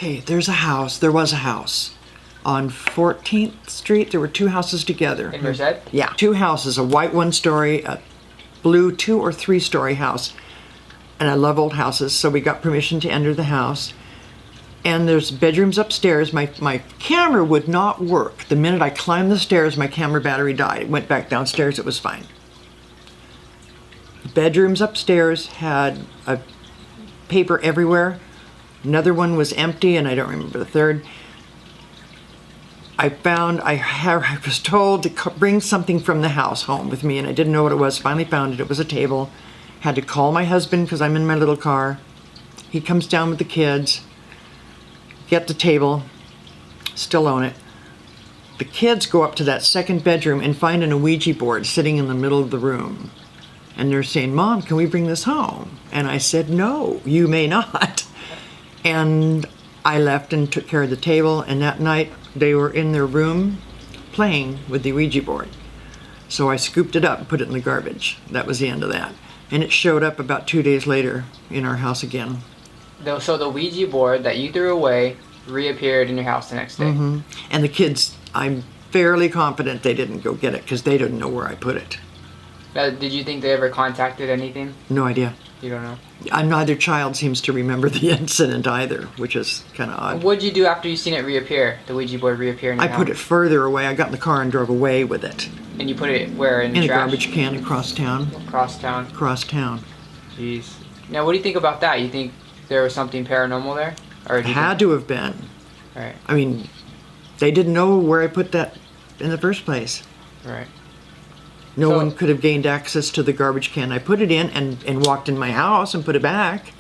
Okay, there was a house on 14th Street. There were two houses together. In Merced? Yeah, two houses, a white one-story, a blue 2- or 3-story house. And I love old houses, so we got permission to enter the house. And there's bedrooms upstairs. My camera would not work. The minute I climbed the stairs, my camera battery died. It went back downstairs, it was fine. Bedrooms upstairs had a paper everywhere. Another one was empty, and I don't remember the third. I was told to bring something from the house home with me, and I didn't know what it was. Finally found it. It was a table. Had to call my husband because I'm in my little car. He comes down with the kids. Get the table, still own it. The kids go up to that second bedroom and find an Ouija board sitting in the middle of the room. And they're saying, Mom, can we bring this home? And I said, no, you may not. And I left and took care of the table, and that night they were in their room playing with the Ouija board. So I scooped it up and put it in the garbage. That was the end of that. And it showed up about 2 days later in our house again. So the Ouija board that you threw away reappeared in your house the next day. Mm-hmm. And the kids, I'm fairly confident they didn't go get it because they didn't know where I put it. Now, did you think they ever contacted anything? No idea. You don't know? Neither child seems to remember the incident either, which is kind of odd. What'd you do after you seen it reappear, the Ouija board reappear in your house? I put it further away. I got in the car and drove away with it. And you put it where, in the In a trash? garbage can across town. Across town? Across town. Jeez. Now, what do you think about that? You think there was something paranormal there? Or It had to have been. Right. I mean, they didn't know where I put that in the first place. Right. No So- one could have gained access to the garbage can I put it in and walked in my house and put it back.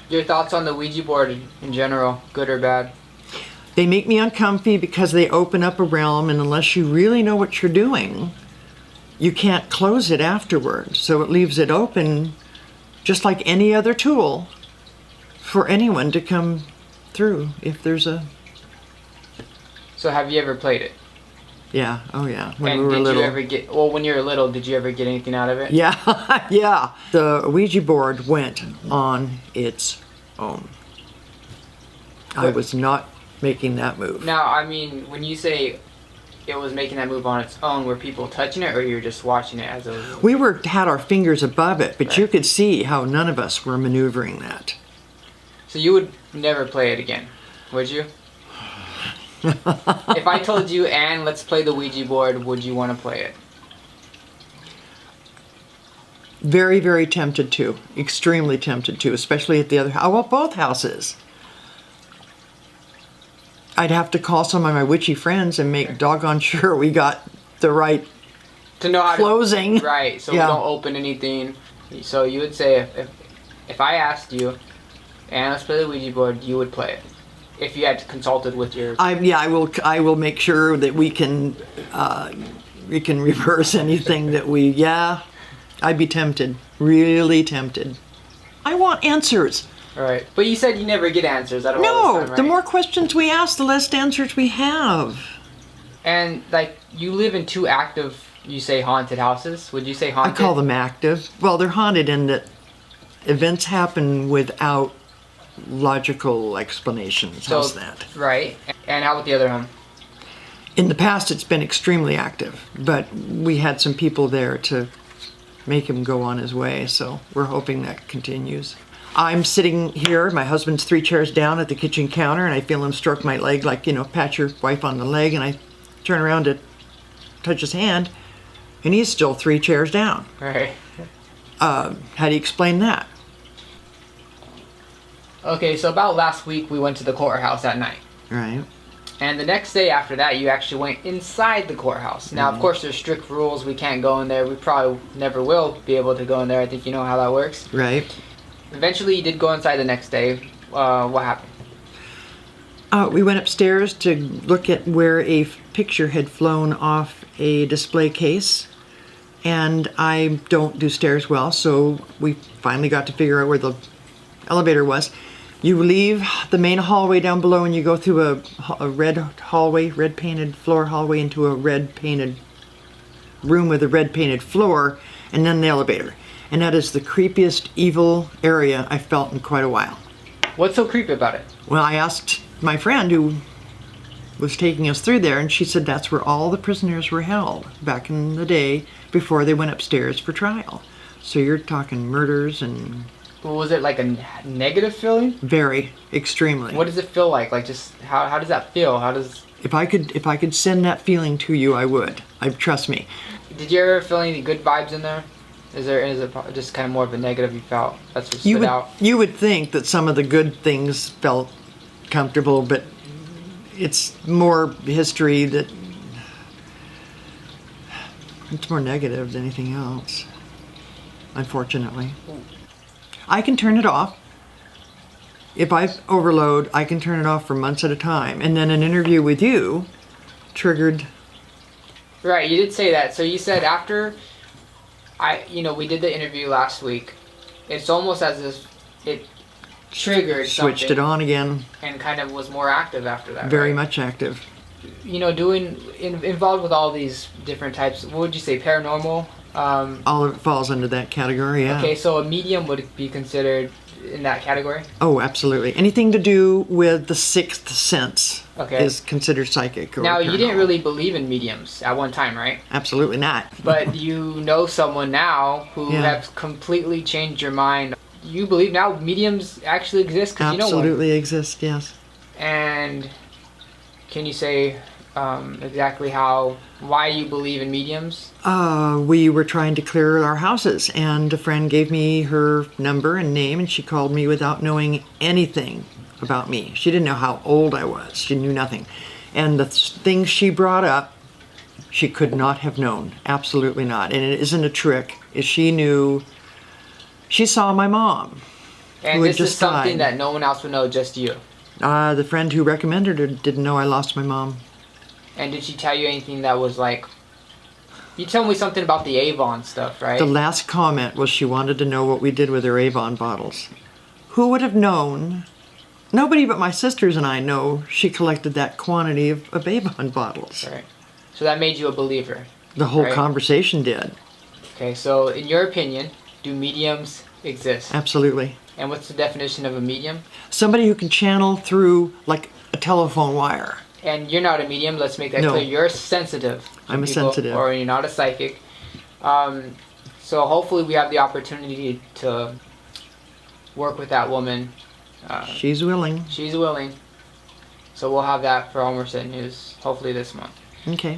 Your thoughts on the Ouija board in general, good or bad? They make me uncomfy because they open up a realm, and unless you really know what you're doing, you can't close it afterwards. So it leaves it open, just like any other tool, for anyone to come through if there's a... So have you ever played it? Yeah, oh yeah, when And we were did little. you ever get, well, when you were little, did you ever get anything out of it? Yeah, yeah. The Ouija board went on its own. I was not making that move. Now, I mean, when you say it was making that move on its own, were people touching it, or you were just watching it as it was? We had our fingers above it, but Right. you could see how none of us were maneuvering that. So you would never play it again, would you? If I told you, Anne, let's play the Ouija board, would you want to play it? Very, very tempted to. Extremely tempted to, especially at the other house. Well, both houses. I'd have to call some of my witchy friends and make doggone sure we got the right To know how closing. to... Right, so Yeah. we don't open anything. So you would say, if I asked you, Anne, let's play the Ouija board, you would play it. If you had consulted with your... I will make sure that we can reverse anything that we, I'd be tempted, really tempted. I want answers. Right. But you said you never get answers out of all No, this time, right? the more questions we ask, the less answers we have. And, like, you live in two active, you say haunted houses? Would you say I haunted? call them active. Well, they're haunted in that events happen without logical explanations. How's that? Right. And how about the other home? In the past, it's been extremely active, but we had some people there to make him go on his way, so we're hoping that continues. I'm sitting here, my husband's 3 chairs down at the kitchen counter, and I feel him stroke my leg like, pat your wife on the leg, and I turn around to touch his hand, and he's still 3 chairs down. Right. How do you explain that? Okay, so about last week we went to the courthouse at night. Right. And the next day after that, you actually went inside the courthouse. Now, of course, there's strict rules. We can't go in there. We probably never will be able to go in there. I think you know how that works. Right. Eventually, you did go inside the next day. What happened? We went upstairs to look at where a picture had flown off a display case. And I don't do stairs well, so we finally got to figure out where the elevator was. You leave the main hallway down below and you go through a red hallway, red painted floor hallway into a red painted room with a red painted floor, and then the elevator. And that is the creepiest evil area I've felt in quite a while. What's so creepy about it? Well, I asked my friend who was taking us through there, and she said that's where all the prisoners were held back in the day before they went upstairs for trial. So you're talking murders and Was it like a negative feeling? very, extremely. What does it feel like? Like just how does that feel? How does If I could send that feeling to you, I would. Trust me. Did you ever feel any good vibes in there? Is it just kind of more of a negative you felt? That's what stood out. You would think that some of the good things felt comfortable, but it's more history that it's more negative than anything else, unfortunately. I can turn it off. If I overload, I can turn it off for months at a time. And then an interview with you triggered. Right, you did say that. So you said after we did the interview last week, it's almost as if it triggered Switched something it on again. and kind of was more active after that. Very right? much active. Involved with all these different types. What would you say, paranormal? All of it falls under that category, yeah. Okay, so a medium would be considered in that category. Oh, absolutely. Anything to do with the sixth sense is considered psychic. Or Now, you didn't paranormal. really believe in mediums at one time, right? Absolutely not. But you know someone now who Yeah. has completely changed your mind. You believe now mediums actually exist because you know one. Absolutely exist, yes. And can you say exactly why you believe in mediums? We were trying to clear our houses, and a friend gave me her number and name, and she called me without knowing anything about me. She didn't know how old I was. She knew nothing. And the things she brought up, she could not have known. Absolutely not. And it isn't a trick. She knew. She saw my mom. And who had this is just something died. that no one else would know, just you. The friend who recommended her didn't know I lost my mom. And did she tell you anything that was like... You told me something about the Avon stuff, right? The last comment was she wanted to know what we did with her Avon bottles. Who would have known? Nobody but my sisters and I know she collected that quantity of Avon bottles. Right. So that made you a believer. The whole Right. conversation did. Okay, so in your opinion, do mediums exist? Absolutely. And what's the definition of a medium? Somebody who can channel through like a telephone wire. And you're not a medium, let's make that No. clear. You're sensitive. to I'm a people, sensitive. Or you're not a psychic. So hopefully we have the opportunity to work with that woman. She's willing. She's willing. So we'll have that for Almerset News, hopefully this month. Okay.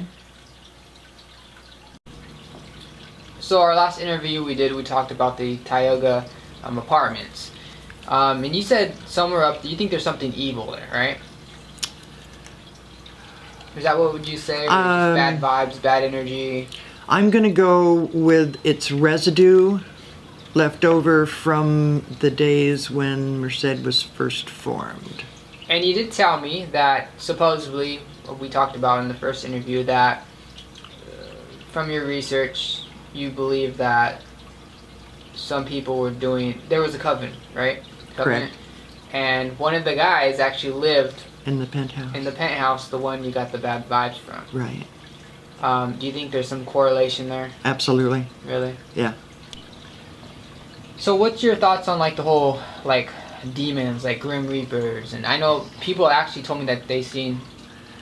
So our last interview we talked about the Tioga apartments. And you said somewhere up, you think there's something evil there, right? Is that what would you say? Or just bad vibes, bad energy? I'm going to go with its residue left over from the days when Merced was first formed. And you did tell me that supposedly, what we talked about in the first interview, that from your research, you believe that some people were there was a coven, right? Covenant. Correct. And one of the guys actually lived In the penthouse. in the penthouse, the one you got the bad vibes from. Right. Do you think there's some correlation there? Absolutely. Really? Yeah. So what's your thoughts on like the whole like demons, like Grim Reapers? And I know people actually told me that they seen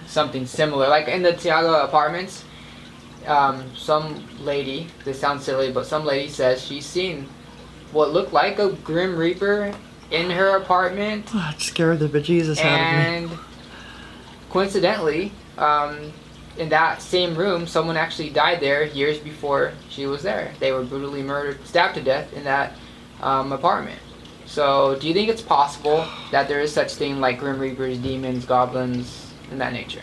something similar, like in the Tioga apartments. Some lady, this sounds silly, but some lady says she's seen what looked like a Grim Reaper in her apartment. Oh, it scared the bejesus out of me. And coincidentally, in that same room, someone actually died there years before she was there. They were brutally murdered, stabbed to death in that apartment. So, do you think it's possible that there is such thing like Grim Reapers, demons, goblins, in that nature?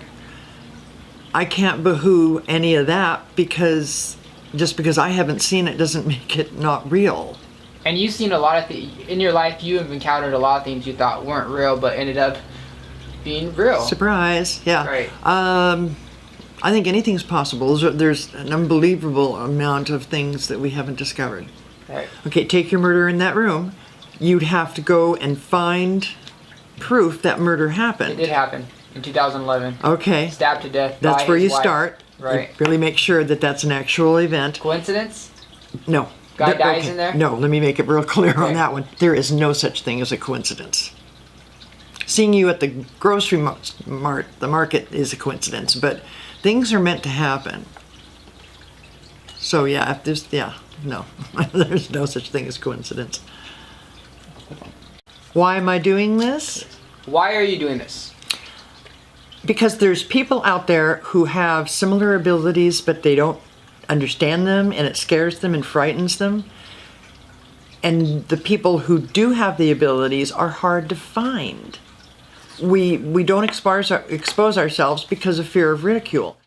I can't boo-hoo any of that because just because I haven't seen it doesn't make it not real. And you've seen a lot of in your life. You have encountered a lot of things you thought weren't real, but ended up being real. Surprise, yeah. Right. I think anything's possible. There's an unbelievable amount of things that we haven't discovered. Right. Okay, take your murder in that room. You'd have to go and find proof that murder It happened. did happen in 2011. Okay, Stabbed to death. that's by where his you wife. start. Right. You really make sure that that's an actual event. Coincidence? No. Guy dies in there? No, let me make it real clear Okay. on that one. There is no such thing as a coincidence. seeing you at the grocery the market is a coincidence, but things are meant to happen. So yeah, if there's, yeah, no, there's no such thing as coincidence. Why am I doing this? Why are you doing this? Because there's people out there who have similar abilities, but they don't understand them, and it scares them and frightens them. And the people who do have the abilities are hard to find. We don't expose ourselves because of fear of ridicule.